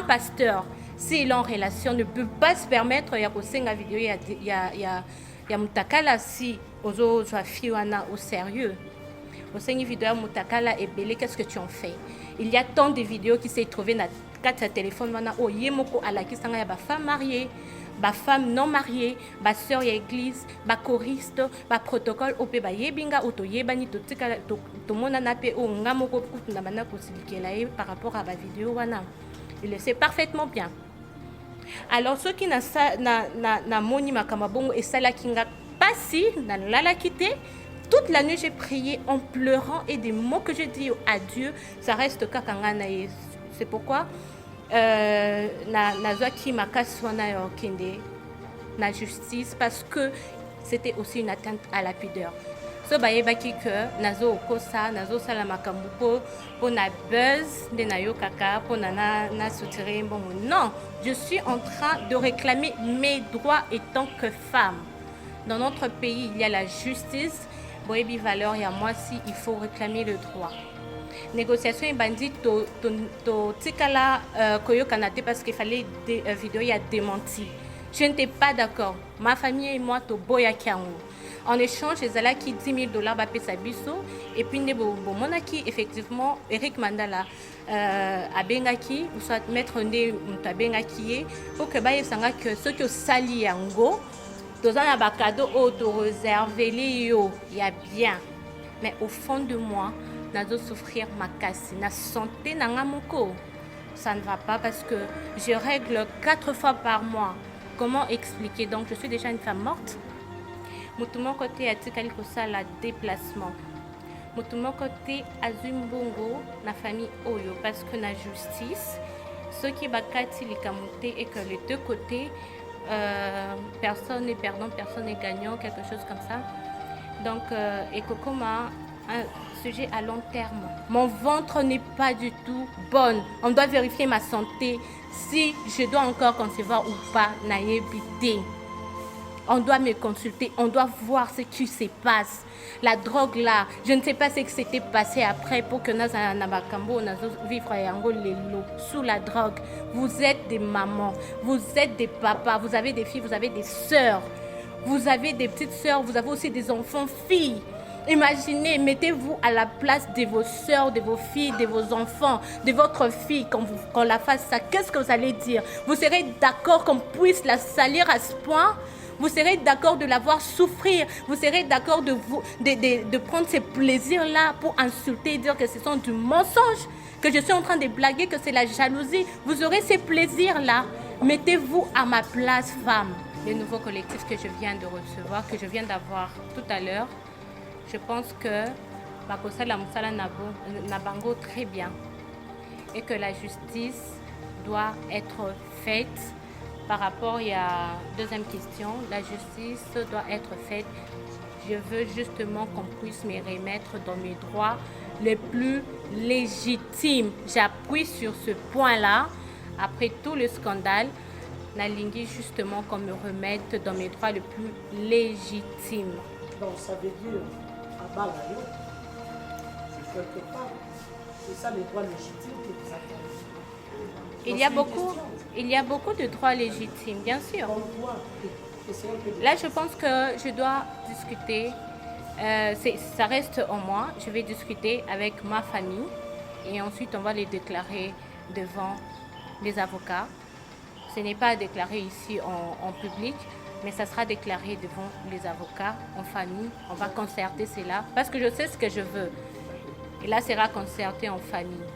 pasteur, s'il est en relation, ne peut pas se permettre de faire une vidéo, il y a Mutakala si ozo fiwana au sérieux. Au sein vidéo Mutakala et belé, qu'est-ce que tu en fais? Il y a tant de vidéos qui s'est trouvées dans quatre téléphones wana o yemoko ala kisanga ya ba femme mariée, ba femme non mariée, ba sœur ya église, ba choriste, ba protocole opé ba yebinga auto yebani to tika to mona na pe o ngamoko na bana ko silikela par rapport à ba vidéo wana. Il le sait parfaitement bien. Alors ceux qui na moni makamabongo et sala kinga pasi na lala quitté. Toute la nuit j'ai prié en pleurant et des mots que je dis à Dieu, ça reste kakangana. C'est pourquoi nazaki makaswana yo kende na justice parce que c'était aussi une atteinte à la pudeur. So bayebaki que nazo okosa nazo sala makambu po na buzz de na yo kaka po na soutirer mbongo. Non, je suis en train de réclamer mes droits en tant que femme. Dans notre pays, il y a la justice. Boyebi valeur et à moi si il faut réclamer le droit. Négociation et bandit to tikala koyo kanate parce qu'il fallait des vidéos y a démenti. Je n'étais pas d'accord. Ma famille et moi to boya kiango. En échange, les ala qui $10 000 ba pesa biso et puis ne bo monaki effectivement Eric Mandala a bengaki ou soit mettre ne muta bengaki pour que ba yesanga que ceux qui sali yango dans un cadeau auto-réservé, il y a bien. Mais au fond de moi, je dois souffrir ma casse. Ma santé, ça ne va pas parce que je règle 4 fois par mois. Comment expliquer? Donc, je suis déjà une femme morte. Mon côté, a la déplacement. Mon côté, Azumbongo, la famille Oyo, parce que la justice, ceux qui bakati les kamoté et que les deux côtés, personne n'est perdant, personne n'est gagnant, quelque chose comme ça. Donc, Ekokoma, un sujet à long terme. Mon ventre n'est pas du tout bonne. On doit vérifier ma santé si je dois encore concevoir ou pas. Naïbité. On doit me consulter, on doit voir ce qui se passe. La drogue là, je ne sais pas ce qui s'était passé après pour que nous vivre sous la drogue. Vous êtes des mamans, vous êtes des papas, vous avez des filles, vous avez des sœurs, vous avez des petites sœurs, vous avez aussi des enfants filles. Imaginez, mettez-vous à la place de vos sœurs, de vos filles, de vos enfants, de votre fille quand la fasse ça. Qu'est-ce que vous allez dire? Vous serez d'accord qu'on puisse la salir à ce point? Vous serez d'accord de la voir souffrir. Vous serez d'accord de prendre ces plaisirs-là pour insulter et dire que ce sont du mensonge, que je suis en train de blaguer, que c'est la jalousie. Vous aurez ces plaisirs-là. Mettez-vous à ma place, femme. Le nouveau collectif que je viens de recevoir, que je viens d'avoir tout à l'heure, je pense que Bakosa la Moussala Nabango très bien et que la justice doit être faite. Par rapport à la deuxième question, la justice doit être faite. Je veux justement qu'on puisse me remettre dans mes droits les plus légitimes. J'appuie sur ce point-là. Après tout le scandale, Nalingi justement qu'on me remette dans mes droits les plus légitimes. Donc ça veut dire, à Balayo, c'est quelque part, c'est ça les droits légitimes que vous attendez. Il y a beaucoup de droits légitimes, bien sûr. Là, je pense que je dois discuter. Ça reste en moi. Je vais discuter avec ma famille et ensuite on va les déclarer devant les avocats. Ce n'est pas déclaré ici en public, mais ça sera déclaré devant les avocats en famille. On va concerter cela parce que je sais ce que je veux. Et là, ça sera concerté en famille.